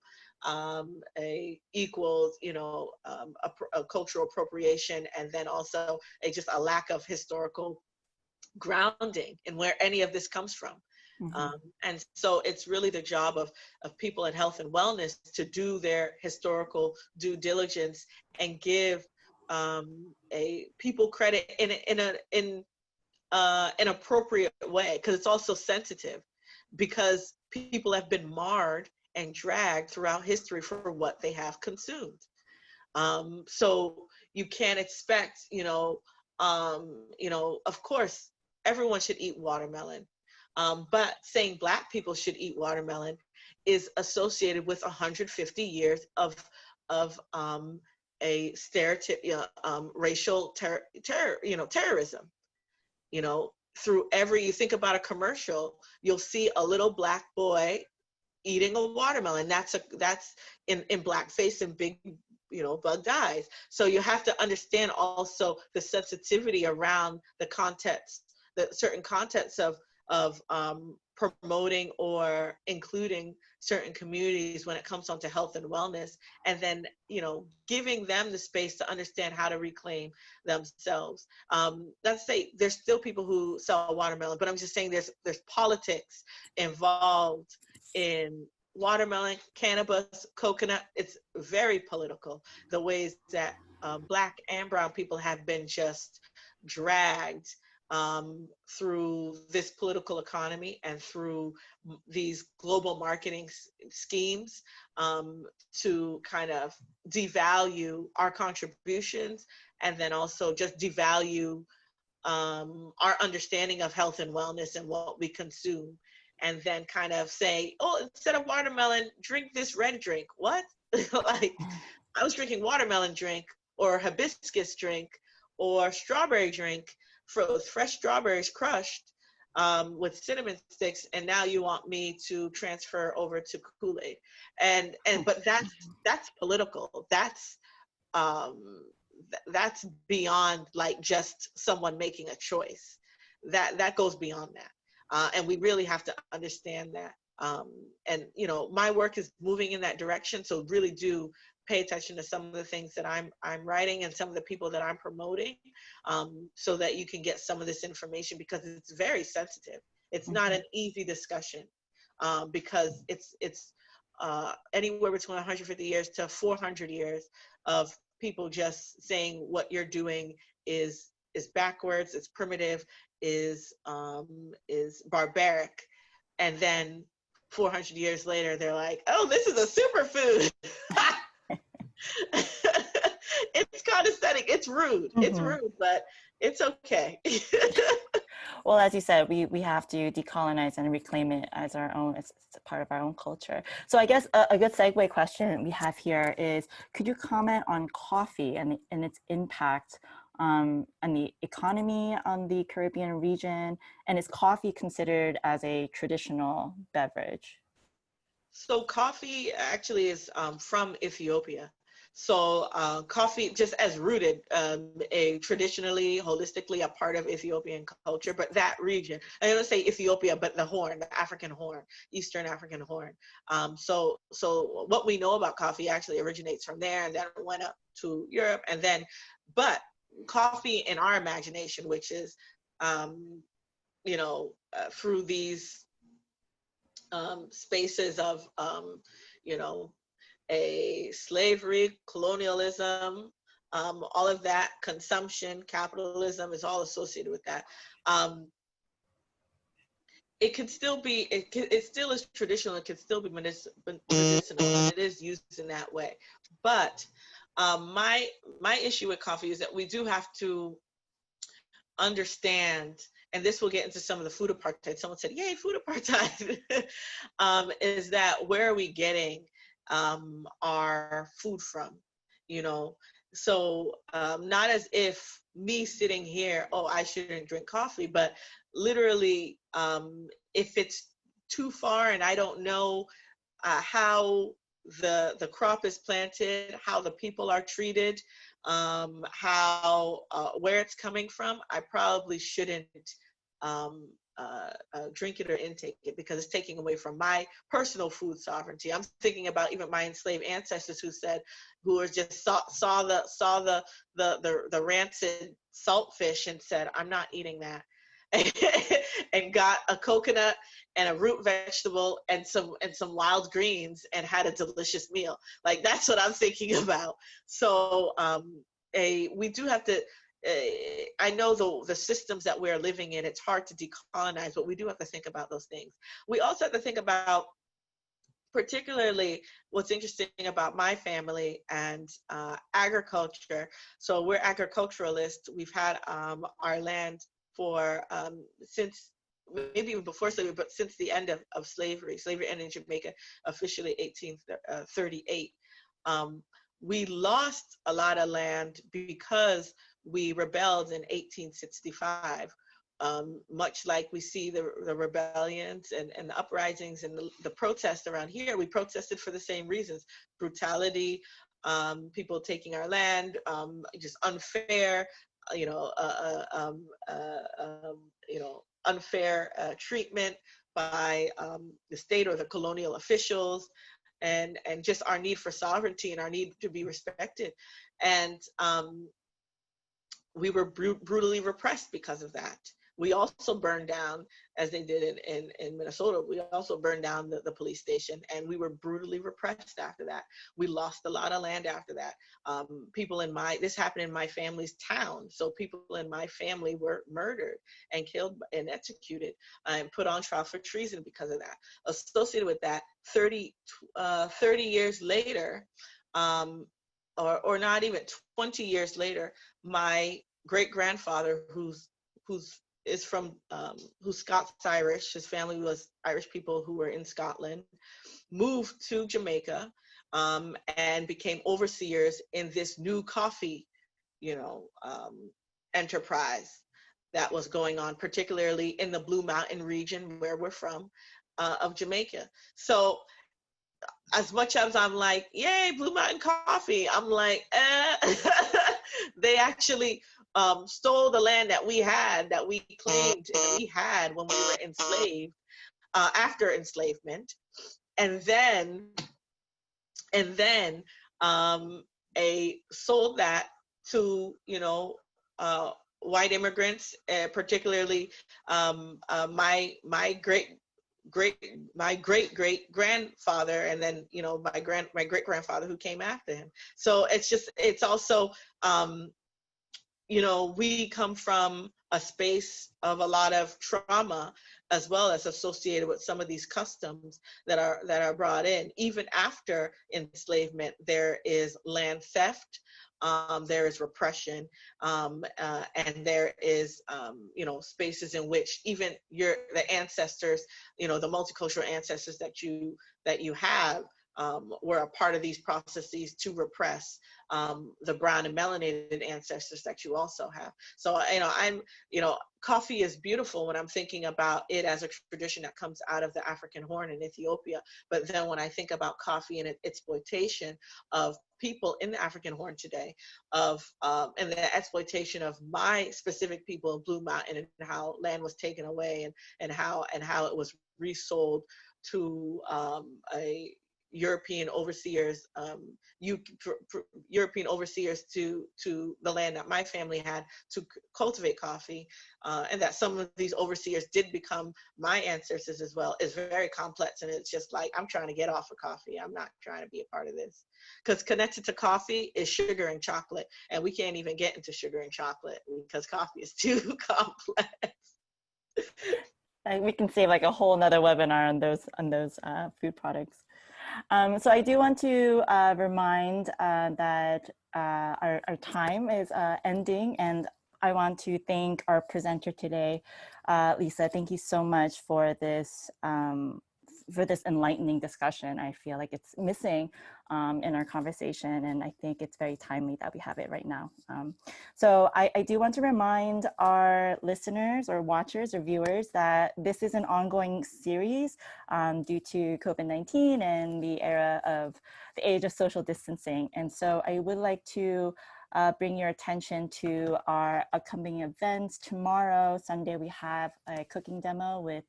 equals, a cultural appropriation, and then also just a lack of historical grounding in where any of this comes from. Mm-hmm. And so it's really the job of people in health and wellness to do their historical due diligence and give people credit in an appropriate way, because it's also sensitive, because people have been marred and dragged throughout history for what they have consumed. So you can't expect, of course, everyone should eat watermelon. But saying Black people should eat watermelon is associated with 150 years of a stereotype, racial terrorism. You think about a commercial, you'll see a little Black boy eating a watermelon. That's in blackface and big, bugged eyes. So you have to understand also the sensitivity around the context, the certain contexts of promoting or including certain communities when it comes on to health and wellness, and then giving them the space to understand how to reclaim themselves. Let's say there's still people who sell watermelon, but I'm just saying there's politics involved in watermelon, cannabis, coconut. It's very political, the ways that Black and brown people have been just dragged through this political economy and through these global marketing schemes to kind of devalue our contributions, and then also just devalue our understanding of health and wellness and what we consume, and then kind of say, oh, instead of watermelon, drink this red drink. What? Like, I was drinking watermelon drink or hibiscus drink or strawberry drink, fresh strawberries crushed with cinnamon sticks, and now you want me to transfer over to Kool-Aid. But that's political. That's beyond like just someone making a choice. That goes beyond that. And we really have to understand that. And my work is moving in that direction. So really do pay attention to some of the things that I'm writing and some of the people that I'm promoting, so that you can get some of this information, because it's very sensitive. It's not an easy discussion, because it's anywhere between 150 years to 400 years of people just saying what you're doing is backwards, it's primitive, is barbaric, and then 400 years later they're like, oh, this is a superfood. It's condescending. It's rude. It's Mm-hmm. rude, but it's okay. Well, as you said, we have to decolonize and reclaim it as our own, it's a part of our own culture. So I guess a good segue question we have here is, could you comment on coffee and its impact on the economy on the Caribbean region? And is coffee considered as a traditional beverage? So coffee actually is from Ethiopia. So coffee, just as rooted, a traditionally, holistically a part of Ethiopian culture, but that region, I don't say Ethiopia, but the Horn, the African Horn, Eastern African Horn. So what we know about coffee actually originates from there, and then went up to Europe, and then, but coffee in our imagination, which is, through these spaces of, you know, a slavery, colonialism, all of that, consumption, capitalism is all associated with that. It can still be, it still is traditional, it can still be medicinal, and it is used in that way. But my issue with coffee is that we do have to understand, and this will get into some of the food apartheid. Someone said, yay, food apartheid. Is that where are we getting our food from? You know, so not as if me sitting here, oh, I shouldn't drink coffee, but literally, if it's too far and I don't know how the crop is planted, how the people are treated, how where it's coming from, I probably shouldn't drink it or intake it, because it's taking away from my personal food sovereignty. I'm thinking about even my enslaved ancestors who were just saw the rancid salt fish and said, I'm not eating that. And got a coconut and a root vegetable and some wild greens and had a delicious meal. Like, that's what I'm thinking about. So we do have to, I know the systems that we're living in, it's hard to decolonize, but we do have to think about those things. We also have to think about, particularly what's interesting about my family and agriculture. So we're agriculturalists. We've had our land for since, maybe even before slavery, but since the end of slavery. Slavery ended in Jamaica officially 1838. We lost a lot of land because we rebelled in 1865. Much like we see the rebellions and the uprisings and the protests around here, we protested for the same reasons: brutality, people taking our land, just unfair, unfair treatment by the state or the colonial officials, and just our need for sovereignty and our need to be respected. And we were brutally repressed because of that. We also burned down, as they did in Minnesota, we also burned down the police station, and we were brutally repressed after that. We lost a lot of land after that. This happened in my family's town. So people in my family were murdered and killed and executed and put on trial for treason because of that. Associated with that, 30 years later, or not even 20 years later, my great-grandfather, who's Scots-Irish, his family was Irish people who were in Scotland, moved to Jamaica and became overseers in this new coffee, enterprise that was going on, particularly in the Blue Mountain region where we're from, of Jamaica. So as much as I'm like, yay, Blue Mountain coffee, I'm like, they actually stole the land that we had, that we claimed that we had when we were enslaved, after enslavement, and then sold that to white immigrants, particularly my great grandfather, and then my great grandfather who came after him. So it's also we come from a space of a lot of trauma as well as associated with some of these customs that are brought in. Even after enslavement, there is land theft, there is repression, and there is, you know, spaces in which even the ancestors, you know, the multicultural ancestors that you have, were a part of these processes to repress the brown and melanated ancestors that you also have. So, you know, coffee is beautiful when I'm thinking about it as a tradition that comes out of the African Horn in Ethiopia. But then when I think about coffee and its exploitation of people in the African Horn today, and the exploitation of my specific people in Blue Mountain, and how land was taken away, and how it was resold to a European overseers, European overseers to the land that my family had to cultivate coffee, and that some of these overseers did become my ancestors as well, is very complex. And it's just like, I'm trying to get off of coffee. I'm not trying to be a part of this, because connected to coffee is sugar and chocolate, and we can't even get into sugar and chocolate because coffee is too complex. We can save like a whole nother webinar on those food products. So I do want to remind that our time is ending, and I want to thank our presenter today, Lisa. Thank you so much for this enlightening discussion. I feel like it's missing in our conversation, and I think it's very timely that we have it right now. So I do want to remind our listeners or watchers or viewers that this is an ongoing series due to COVID-19 and the age of social distancing. And so I would like to bring your attention to our upcoming events. Tomorrow, Sunday, we have a cooking demo with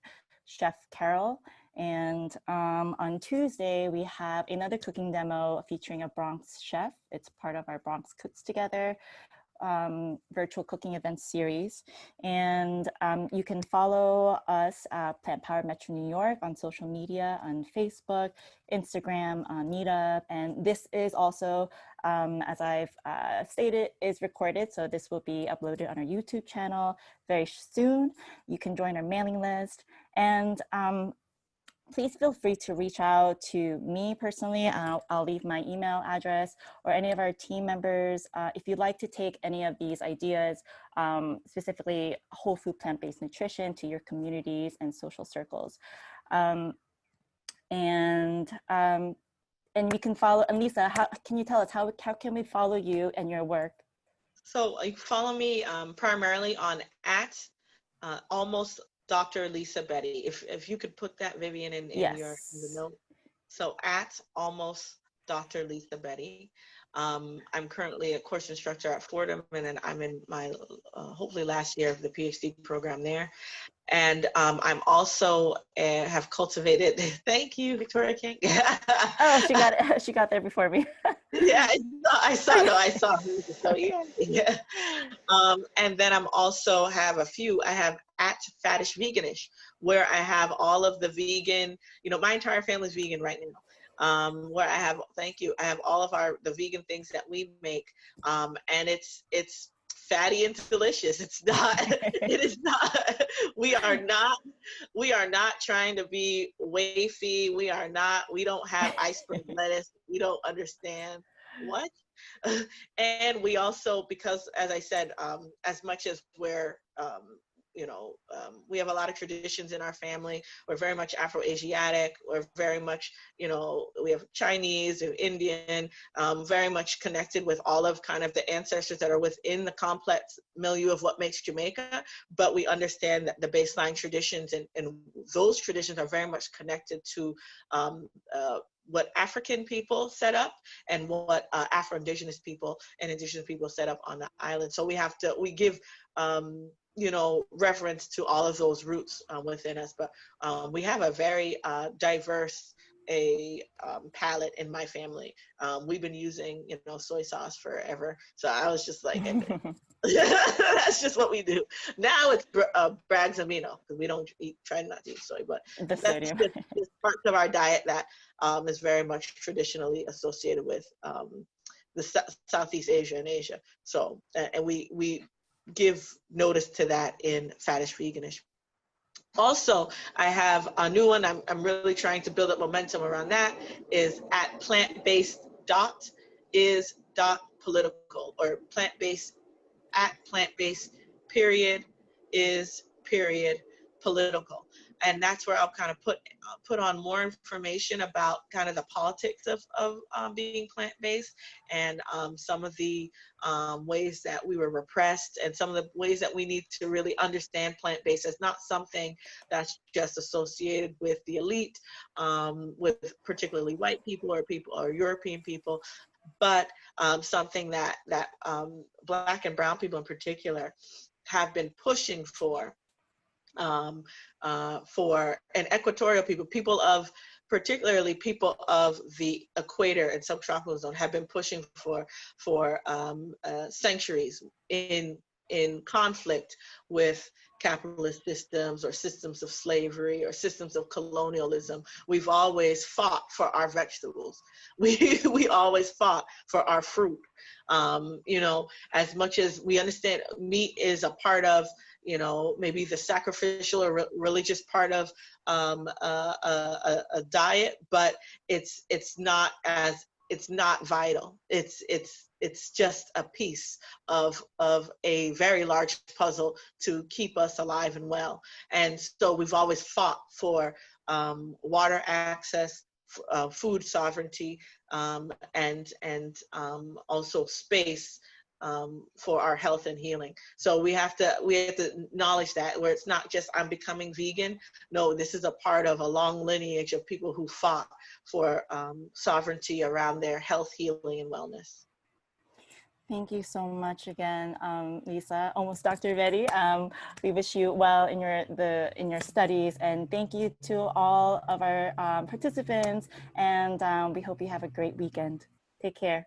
Chef Carol. And on Tuesday, we have another cooking demo featuring a Bronx chef. It's part of our Bronx Cooks Together virtual cooking event series. And you can follow us, Plant Power Metro New York, on social media, on Facebook, Instagram, Meetup. And this is also, as I've stated, is recorded. So this will be uploaded on our YouTube channel very soon. You can join our mailing list. And please feel free to reach out to me personally. I'll leave my email address, or any of our team members. If you'd like to take any of these ideas, specifically whole food plant-based nutrition, to your communities and social circles. And you can follow, and Lisa, can you tell us, how can we follow you and your work? So you can follow me primarily on almost Dr. Lisa Betty. If you could put that, Vivian, in the note. So almost Dr. Lisa Betty. I'm currently a course instructor at Fordham, and then I'm in my hopefully last year of the PhD program there. And I'm also have cultivated. Thank you, Victoria King. Oh, she got it. She got there before me. Yeah, I saw. So yeah. And then I'm also have I have at Faddish Veganish, where I have all of the vegan. You know, my entire family's vegan right now. Where I have, thank you, I have all of the vegan things that we make, and it's fatty and delicious. It's not. It is not. We are not trying to be wafy. We don't have iceberg lettuce. We don't understand what. And we also, because as I said, as much as we're we have a lot of traditions in our family. We're very much Afro-Asiatic. We're very much, we have Chinese and Indian, very much connected with all of kind of the ancestors that are within the complex milieu of what makes Jamaica. But we understand that the baseline traditions and those traditions are very much connected to what African people set up and what Afro-Indigenous people and Indigenous people set up on the island. So we give reference to all of those roots within us, but we have a very diverse palette in my family. We've been using soy sauce forever, so I was just like, that's just what we do. Now it's Bragg's amino, because we don't try not to eat soy, but that's just parts of our diet that is very much traditionally associated with the Southeast Asia and Asia. So and we give notice to that in Faddish Veganish. Also, I have a new one. I'm really trying to build up momentum around that. Is at plant-based dot is dot political, or plant-based at plant-based period is period political. And that's where I'll kind of put on more information about kind of the politics of being plant-based, and some of the ways that we were repressed, and some of the ways that we need to really understand plant-based as not something that's just associated with the elite, with particularly white people or European people, but something that Black and brown people in particular have been pushing for and equatorial people of, particularly people of the equator and subtropical zone, have been pushing for centuries in conflict with capitalist systems or systems of slavery or systems of colonialism. We've always fought for our vegetables. We always fought for our fruit. You know, as much as we understand meat is a part of, you know, maybe the sacrificial or religious part of a diet, but it's not vital. It's just a piece of a very large puzzle to keep us alive and well. And so we've always fought for water access, food sovereignty, and also space for our health and healing. So we have to acknowledge that, where it's not just I'm becoming vegan. No, this is a part of a long lineage of people who fought for sovereignty around their health, healing, and wellness. Thank you so much again, Lisa. Almost Dr. Reddy. We wish you well in your studies, and thank you to all of our participants. And we hope you have a great weekend. Take care.